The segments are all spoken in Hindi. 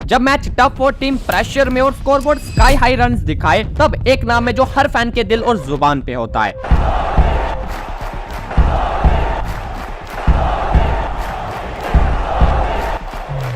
जब मैच टफ और टीम प्रेशर में और स्कोरबोर्ड स्काई हाई रन्स दिखाए, तब एक नाम है जो हर फैन के दिल और जुबान पे होता है।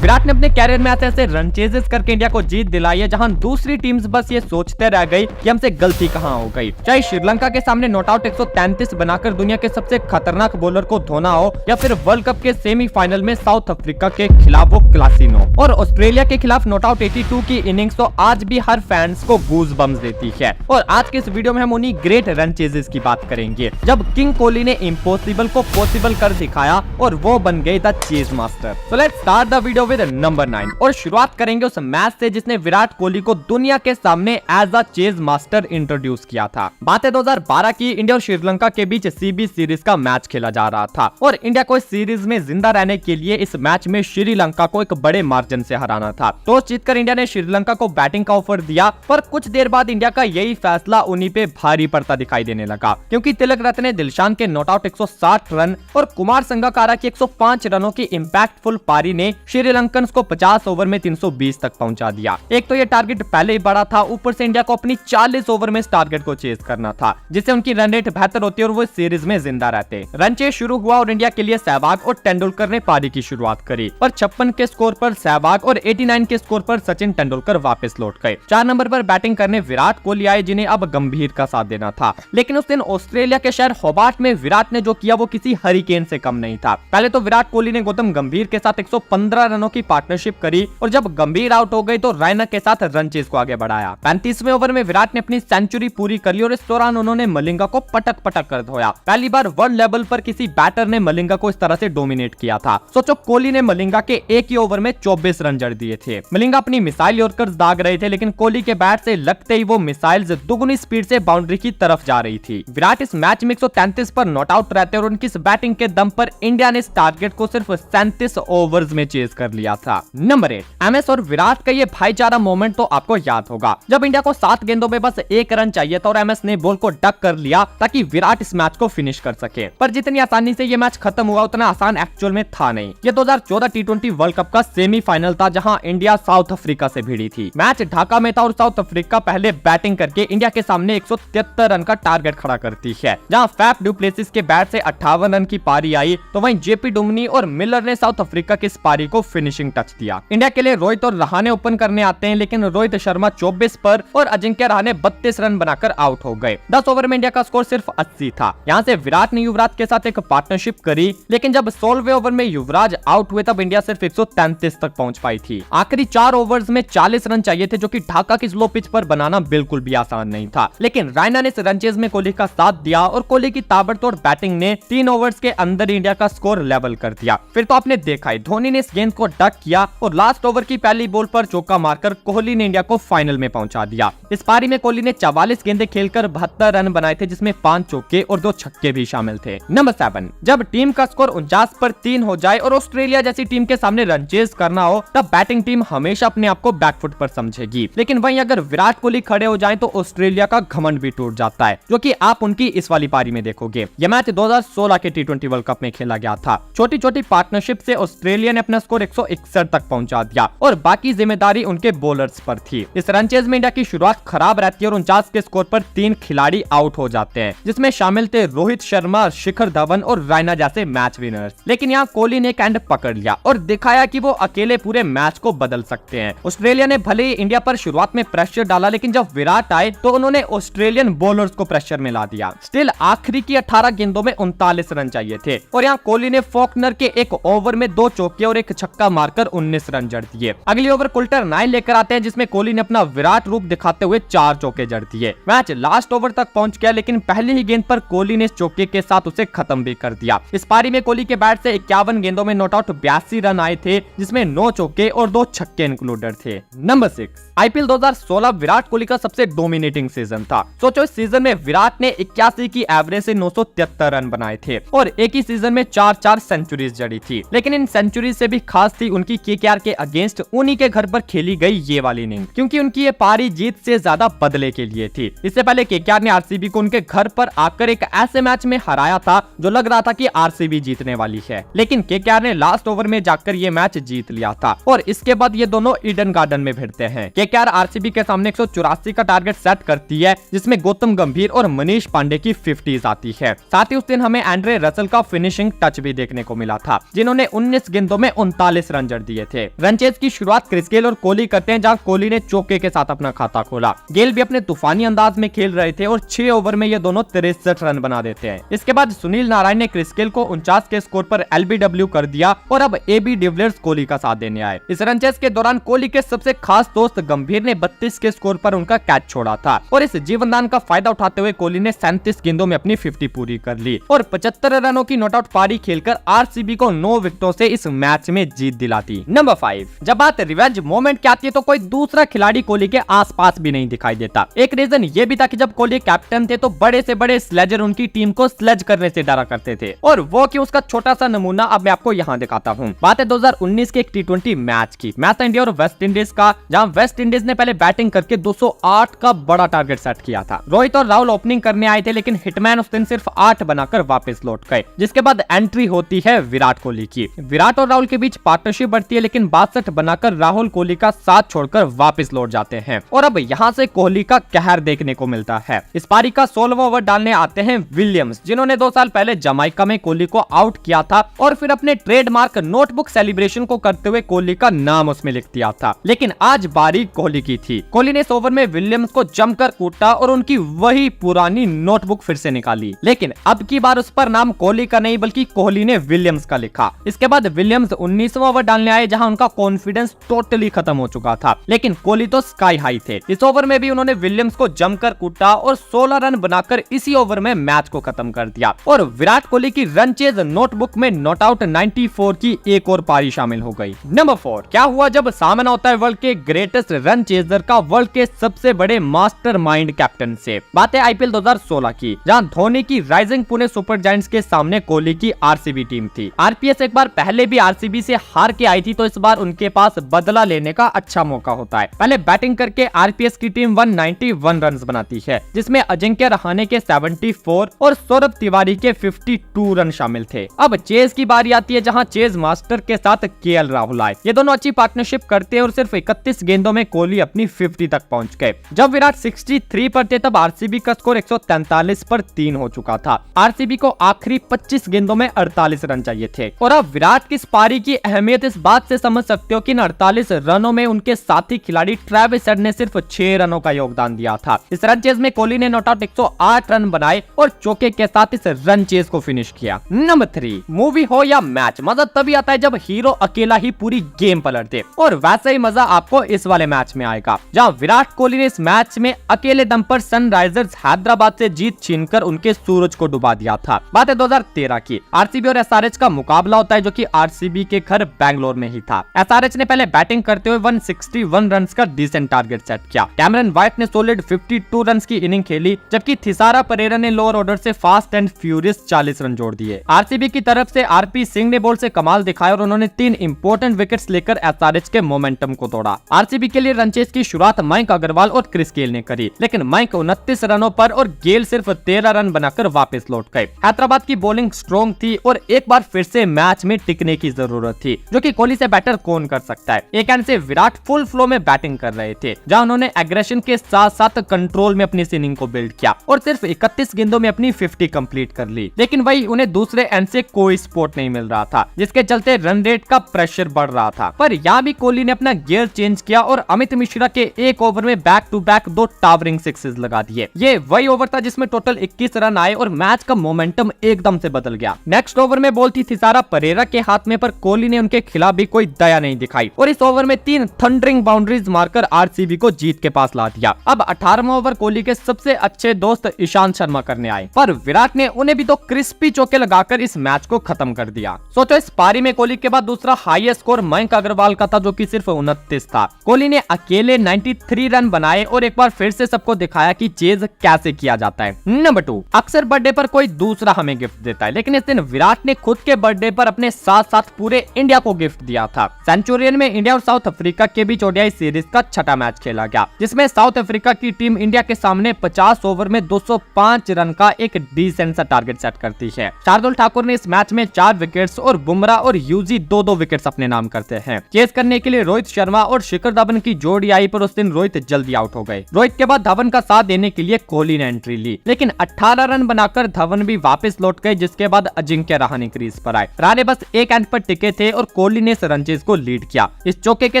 विराट ने अपने कैरियर में ऐसे रन चेजेस करके इंडिया को जीत दिलाई है, जहां दूसरी टीम्स बस ये सोचते रह गई कि हमसे गलती कहां हो गई। चाहे श्रीलंका के सामने नॉट आउट 133 बनाकर दुनिया के सबसे खतरनाक बॉलर को धोना हो, या फिर वर्ल्ड कप के सेमीफाइनल में साउथ अफ्रीका के खिलाफ वो क्लासिनो और ऑस्ट्रेलिया के खिलाफ नॉट आउट 82 की इनिंग्स तो आज भी हर फैंस को गूज बम्स देती है। और आज के इस वीडियो में हम उन्हीं ग्रेट रन चेजेस की बात करेंगे, जब किंग कोहली ने इम्पॉसिबल को पॉसिबल कर दिखाया और वो बन गए the chase master. So let's start the video number 9 और शुरुआत करेंगे उस मैच से जिसने विराट कोहली को दुनिया के सामने as a chess master introduce किया था। बात है 2012 की, इंडिया और श्रीलंका के बीच सीबी सीरीज का मैच खेला जा रहा था और इंडिया को इस सीरीज में जिंदा रहने के लिए इस मैच में श्रीलंका को एक बड़े मार्जिन से हराना था। टॉस जीतकर इंडिया ने श्रीलंका को बैटिंग का ऑफर दिया, पर कुछ देर बाद इंडिया का यही फैसला उन्हीं पे भारी पड़ता दिखाई देने लगा, क्योंकि तिलक रत्न ने दिलशान के नॉट आउट 160 रन और कुमार संगकारा की 105 रनों की इंपैक्टफुल पारी ने श्रीलंकन को 50 ओवर में 320 तक पहुंचा दिया। एक तो ये टारगेट पहले ही बड़ा था, ऊपर से इंडिया को अपनी 40 ओवर में इस टारगेट को चेज करना था, जिससे उनकी रन रेट बेहतर होती और वो सीरीज में जिंदा रहते। रन चेज शुरू हुआ और इंडिया के लिए सहवाग और तेंदुलकर ने पारी की शुरुआत करी और 56 के स्कोर पर सहवाग और 89 के स्कोर पर सचिन तेंदुलकर वापस लौट गए। 4 नंबर पर बैटिंग करने विराट कोहली आए, जिन्हें अब गंभीर का साथ देना था। लेकिन उस दिन ऑस्ट्रेलिया के शहर होबार्ट में विराट ने जो किया वो किसी हरिकेन से कम नहीं था। पहले तो विराट कोहली ने गौतम गंभीर के साथ 115 रनों की पार्टनरशिप करी और जब गंभीर आउट हो गई तो रैना के साथ रन चेज को आगे बढ़ाया। 35वें ओवर में विराट ने अपनी सेंचुरी पूरी कर ली और इस दौरान उन्होंने मलिंगा को पटक पटक कर धोया। पहली बार वर्ल्ड लेवल पर किसी बैटर ने मलिंगा को इस तरह से डोमिनेट किया था। सोचो, कोहली ने मलिंगा के एक ही ओवर में 24 रन जड़ दिए थे। मलिंगा अपनी मिसाइल यॉर्कर्स दाग रहे थे, लेकिन कोहली के बैट से लगते ही वो मिसाइल्स दुगुनी स्पीड से बाउंड्री की तरफ जा रही थी। विराट इस मैच में 133 पर नॉट आउट रहते और उनकी बैटिंग के दम पर इंडिया ने इस टारगेट को सिर्फ 37 ओवर्स में चेज कर लिया था। नंबर 8, एमएस और विराट का ये भाईचारा मोमेंट तो आपको याद होगा, जब इंडिया को 7 गेंदों में बस 1 रन चाहिए था और एमएस ने बॉल को डक कर लिया ताकि विराट इस मैच को फिनिश कर सके। पर जितनी आसानी से ये मैच खत्म हुआ उतना आसान एक्चुअल में था नहीं। ये 2014 टी20 वर्ल्ड कप का सेमीफाइनल था, जहां इंडिया साउथ अफ्रीका से भिड़ी थी। मैच ढाका में था और साउथ अफ्रीका पहले बैटिंग करके इंडिया के सामने 173 रन का टारगेट खड़ा करती है। जहां फैफ डू प्लेसिस के बैट से 58 रन की पारी आई, तो वहीं जेपी डुमनी और मिलर ने साउथ अफ्रीका की इस पारी को फिनिशिंग टच दिया। इंडिया के लिए रोहित और रहाणे ओपन करने आते हैं, लेकिन रोहित शर्मा 24 पर और अजिंक्य रहाणे 32 रन बनाकर आउट हो गए। 10 ओवर में इंडिया का स्कोर सिर्फ 80 था। यहाँ से विराट ने युवराज के साथ एक पार्टनरशिप करी, लेकिन जब 16वें ओवर में युवराज आउट हुए तब इंडिया सिर्फ 133 तक पहुंच पाई थी। आखिरी 4 ओवर्स में 40 रन चाहिए थे, जो कि ढाका की स्लो पिच पर बनाना बिल्कुल भी आसान नहीं था। लेकिन रैना ने इस रन चेज में कोहली का साथ दिया और कोहली की ताबड़तोड़ बैटिंग ने 3 ओवर्स के अंदर इंडिया का स्कोर लेवल कर दिया। फिर तो आपने देखा है, धोनी ने इस गेंद को डक किया और लास्ट ओवर की पहली बॉल पर चौका मारकर कोहली ने इंडिया को फाइनल में पहुंचा दिया। इस पारी में कोहली ने 44 गेंदें खेलकर 72 रन बनाए थे, जिसमें 5 चौके और 2 छक्के भी शामिल थे। नंबर 7, जब टीम का स्कोर 49 पर 3 हो जाए और ऑस्ट्रेलिया जैसी टीम के सामने रन चेज करना हो, तब बैटिंग टीम हमेशा अपने आप को बैकफुट पर समझेगी। लेकिन वहीं अगर विराट कोहली खड़े हो जाएं तो ऑस्ट्रेलिया का घमंड भी टूट जाता है, जो कि आप उनकी इस वाली पारी में देखोगे। यह मैच 2016 के टी20 वर्ल्ड कप में खेला गया था। छोटी छोटी पार्टनरशिप से ऑस्ट्रेलिया ने अपना स्कोर 161 तक पहुंचा दिया और बाकी जिम्मेदारी उनके बॉलर्स पर थी। इस रन चेज में इंडिया की शुरुआत खराब रहती है और 49 के स्कोर पर 3 खिलाड़ी आउट हो जाते हैं, जिसमें शामिल थे रोहित शर्मा, शिखर धवन और रैना जैसे मैच विनर्स। लेकिन यहाँ कोहली ने एक एंड पकड़ लिया और दिखाया कि वो अकेले पूरे मैच को बदल सकते हैं। ऑस्ट्रेलिया ने भले ही इंडिया पर शुरुआत में प्रेशर डाला, लेकिन जब विराट आए तो उन्होंने ऑस्ट्रेलियन बॉलर्स को प्रेशर में ला दिया। स्टिल आखिरी की 18 गेंदों में 39 रन चाहिए थे और यहाँ कोहली ने फॉकनर के एक ओवर में 2 चौके और 1 छक्का मारकर 19 रन जड़ दिए। अगली ओवर कुल्टर 9 लेकर आते हैं, जिसमें कोहली ने अपना विराट रूप दिखाते हुए 4 चौके जड़ दिए। मैच लास्ट ओवर तक पहुंच गया, लेकिन पहली ही गेंद पर कोहली ने इस चौके के साथ उसे खत्म भी कर दिया। इस पारी में कोहली के बैट से 51 गेंदों में नॉट आउट 82 रन आए थे, जिसमें 9 चौके और 2 छक्के इंक्लूडेड थे। नंबर 6, आईपीएल 2016 विराट कोहली का सबसे डोमिनेटिंग सीजन था। सोचो, इस सीजन में विराट ने 81 की एवरेज से 973 रन बनाए थे और एक ही सीजन में 4 सेंचुरीज जड़ी थी। लेकिन इन सेंचुरीज से भी खास थी उनकी केकेआर के अगेंस्ट उन्हीं के घर पर खेली गई ये वाली इनिंग, क्योंकि उनकी ये पारी जीत से ज्यादा बदले के लिए थी। इससे पहले केकेआर ने आरसीबी को उनके घर पर आकर एक ऐसे मैच में हराया था जो लग रहा था कि आरसीबी जीतने वाली है, लेकिन केकेआर ने लास्ट ओवर में जाकर ये मैच जीत लिया था और इसके बाद ये दोनों ईडन गार्डन में भिड़ते हैं। केकेआर आरसीबी के सामने 184 का टारगेट सेट करती है, जिसमें गौतम गंभीर और मनीष पांडे की 50s आती है। साथ ही उस दिन हमें एंड्रे रसल का फिनिशिंग टच भी देखने को मिला था, जिन्होंने 19 गेंदों में 39 रन जड़ दिए थे। रनचेज की शुरुआत क्रिस गेल और कोहली करते हैं, जहां कोहली ने चौके के साथ अपना खाता खोला। गेल भी अपने तूफानी अंदाज में खेल रहे थे और 6 ओवर में ये दोनों 63 रन बना देते हैं। इसके बाद सुनील नारायण ने क्रिस गेल को 49 के स्कोर पर एलबीडब्ल्यू कर दिया और अब एबी डिविलियर्स कोहली का साथ देने आए। इस रनचेज के दौरान कोहली के सबसे खास दोस्त गंभीर ने 32 के स्कोर पर उनका कैच छोड़ा था और इस जीवनदान का फायदा उठाते हुए कोहली ने 37 गेंदों में अपनी 50 पूरी कर ली और 75 रनों की नॉट आउट पारी खेलकर आरसीबी को 9 विकेटों से इस मैच में जीत दिलाती। नंबर 5, जब बात रिवेंज मोमेंट की आती है तो कोई दूसरा खिलाड़ी कोहली के आसपास भी नहीं दिखाई देता। एक रीजन ये भी था कि जब कोहली कैप्टन थे तो बड़े से बड़े स्लेजर उनकी टीम को स्लेज करने से डरा करते थे, और वो कि उसका छोटा सा नमूना अब मैं आपको यहाँ दिखाता हूँ। बात है 2019 के एक T20 मैच की। मैच इंडिया और वेस्ट इंडीज का, जहाँ वेस्ट इंडीज ने पहले बैटिंग करके 208 का बड़ा टारगेट सेट किया था। रोहित और राहुल ओपनिंग करने आए थे, लेकिन हिटमैन उस दिन सिर्फ 8 बनाकर वापस लौट गए, जिसके बाद एंट्री होती है विराट कोहली की। विराट और राहुल के बीच पार्टनरशिप बढ़ती है, लेकिन 62 बनाकर राहुल कोहली का साथ छोड़कर वापस लौट जाते हैं और अब यहाँ से कोहली का कहर देखने को मिलता है। इस पारी का 16वां ओवर डालने आते हैं विलियम्स, जिन्होंने 2 साल पहले जमाइका में कोहली को आउट किया था और फिर अपने ट्रेडमार्क नोटबुक सेलिब्रेशन को करते हुए कोहली का नाम उसमें लिख दिया था। लेकिन आज बारी कोहली की थी। कोहली ने इस ओवर में विलियम्स को जमकर कूटा और उनकी वही पुरानी नोटबुक फिर से निकाली, लेकिन अब की बार उस पर नाम कोहली का नहीं बल्कि कोहली ने विलियम्स का लिखा। इसके बाद विलियम्स 19वां ओवर डालने आए, जहां उनका कॉन्फिडेंस टोटली खत्म हो चुका था, लेकिन कोहली तो स्काई हाई थे। इस ओवर में भी उन्होंने विलियम्स को जमकर कूटा और 16 रन बनाकर इसी ओवर में मैच को खत्म कर दिया और विराट कोहली की रन चेज नोटबुक में नॉट आउट 94 की एक और पारी शामिल हो गई। नंबर 4, क्या हुआ जब सामना होता है वर्ल्ड के ग्रेटेस्ट रन चेजर का वर्ल्ड के सबसे बड़े मास्टरमाइंड कैप्टन से। बात है आईपीएल 2016 की, जहां धोनी की राइजिंग पुणे सुपर जायंट्स के सामने कोहली की आरसीबी टीम थी। आरपीएस एक बार पहले भी आरसीबी से हार के आई थी, तो इस बार उनके पास बदला लेने का अच्छा मौका होता है। पहले बैटिंग करके आरपीएस की टीम 191 रन बनाती है, जिसमें अजिंक्य रहाणे के 74 और सौरभ तिवारी के 52 रन शामिल थे। अब चेज की बारी आती है, जहां चेज मास्टर के साथ केएल राहुल आए। ये दोनों अच्छी पार्टनरशिप करते हैं और सिर्फ 31 गेंदों में कोहली अपनी 50 तक पहुंच गए। जब विराट 63 पर थे तब आरसीबी का स्कोर 143 पर 3 हो चुका था। आरसीबी को आखिरी 25 गेंदों में 48 रन चाहिए थे और अब विराट की इस पारी की अहमियत इस बात से समझ सकते हो कि इन 48 रनों में उनके साथी खिलाड़ी ट्रेविस हेड ने सिर्फ 6 रनों का योगदान दिया था। इस रन चेज में कोहली ने नॉट आउट 108 रन बनाए और चौके के साथ इस रन चेज को फिनिश किया। नंबर 3, मूवी हो या मैच, मजा तभी आता है जब हीरो अकेला ही पूरी गेम पलट दे, और वैसा ही मजा आपको इस वाले मैच में आएगा, जहां विराट कोहली ने इस मैच में अकेले दम पर सनराइजर्स हैदराबाद से जीत छीनकर उनके सूरज को डुबा दिया था। बात है 2013 की। आरसीबी और एसआरएच का मुकाबला होता है, जो कि आरसीबी के घर बैंगलोर में ही था। एसआरएच ने पहले बैटिंग करते हुए 161 रन का डिसेंट टारगेट सेट किया। कैमरन व्हाइट ने सॉलिड 52 रन की इनिंग खेली, जबकि थिसारा परेरा ने लोअर ऑर्डर से फास्ट एंड फ्यूरियस 40 रन जोड़ दिए। आरसीबी की तरफ से आरपी सिंह ने बॉल से कमाल दिखाया और उन्होंने 3 इंपॉर्टेंट विकेट्स लेकर एसआरएच के मोमेंटम को तोड़ा। आरसीबी के लिए रनचेज की शुरुआत मयंक अग्रवाल और क्रिस गेल ने करी, लेकिन मयंक 29 रनों पर और गेल सिर्फ 13 रन बनाकर वापस लौट गए। हैदराबाद की बॉलिंग स्ट्रॉन्ग थी और एक बार फिर से मैच में टिकने की जरूरत थी, जो कि कोहली से बेटर कौन कर सकता है। एक एंड से विराट फुल फ्लो में बैटिंग कर रहे थे, जहां उन्होंने एग्रेशन के साथ साथ कंट्रोल में अपनी इनिंग को बिल्ड किया और सिर्फ 31 गेंदों में अपनी 50 कंप्लीट कर ली। लेकिन वही उन्हें दूसरे एंड से कोई सपोर्ट नहीं मिल रहा था, जिसके चलते रन रेट का प्रेशर बढ़ रहा था। पर यहाँ भी कोहली ने अपना गियर चेंज किया और अमित मिश्रा के एक ओवर में back to back 2 towering sixes लगा दिए। ये वही ओवर था जिसमें टोटल 21 रन आए और मैच का मोमेंटम एकदम से बदल गया। नेक्स्ट ओवर में बॉल थी थिसारा परेरा के हाथ में, पर कोहली ने उनके खिलाफ भी कोई दया नहीं दिखाई और इस ओवर में 3 थंडरिंग बाउंड्रीज मारकर आरसीबी को जीत के पास ला दिया। अब 18वां ओवर कोहली के सबसे अच्छे दोस्त ईशांत शर्मा करने आए, पर विराट ने उन्हें भी तो क्रिस्पी चौके लगाकर इस मैच को खत्म कर दिया। सोचो इस पारी में कोहली के बाद दूसरा हाईएस्ट स्कोर मयंक अग्रवाल का था, जो कि सिर्फ 29 था। कोहली ने अकेले 93 रन बनाए और एक बार फिर से सबको दिखाया कि चेज कैसे किया जाता है। नंबर 2, अक्सर बर्थडे पर कोई दूसरा हमें गिफ्ट देता है, लेकिन इस दिन विराट ने खुद के बर्थडे पर अपने साथ साथ पूरे इंडिया को को गिफ्ट दिया था। सेंचुरियन में इंडिया और साउथ अफ्रीका के बीच ओडीआई सीरीज का छठा मैच खेला गया, जिसमें साउथ अफ्रीका की टीम इंडिया के सामने 50 ओवर में 205 रन का एक डिसेंट सा टारगेट सेट करती है। शार्दुल ठाकुर ने इस मैच में 4 विकेट्स और बुमराह और यूजी 2-2 विकेट्स अपने नाम करते हैं। चेस करने के लिए रोहित शर्मा और शिखर धवन की जोड़ी आई, पर उस दिन रोहित जल्दी आउट हो गए। रोहित के बाद धवन का साथ देने के लिए कोहली ने एंट्री ली, लेकिन 18 रन बनाकर धवन भी वापस लौट गए, जिसके बाद अजिंक्य रहाणे क्रीज पर आए। रहाणे बस एक एंड पर टिके थे और कोहली ने इस रन चेज को लीड किया। इस चौके के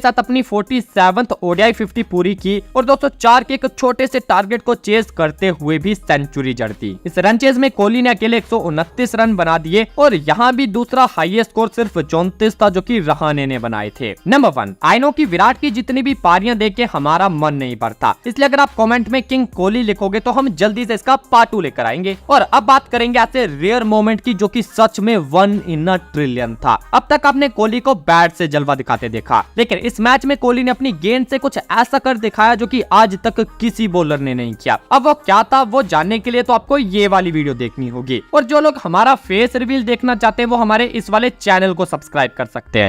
साथ अपनी 47th ओडीआई 50 पूरी की और 204 के एक छोटे से टारगेट को चेस करते हुए भी सेंचुरी जड़ दी। इस रन चेज में कोहली ने अकेले 129 रन बना दिए और यहाँ भी दूसरा हाईएस्ट स्कोर सिर्फ 34 था, जो कि रहाणे ने बनाए थे। नंबर 1, आई नो कि विराट की जितनी भी पारियां देख के हमारा मन नहीं भरता, इसलिए अगर आप कमेंट में किंग कोहली लिखोगे तो हम जल्दी से इसका पार्ट 2 लेकर आएंगे। और अब बात करेंगे ऐसे रेयर मोमेंट की जो कि सच में 1 in a trillion था। अब तक आपने कोहली को बैट से जलवा दिखाते देखा, लेकिन इस मैच में कोहली ने अपनी गेंद से कुछ ऐसा कर दिखाया जो कि आज तक किसी बॉलर ने नहीं किया। अब वो क्या था वो जानने के लिए तो आपको ये वाली वीडियो देखनी होगी, और जो लोग हमारा फेस रिवील देखना चाहते हैं वो हमारे इस वाले चैनल को सब्सक्राइब कर सकते हैं।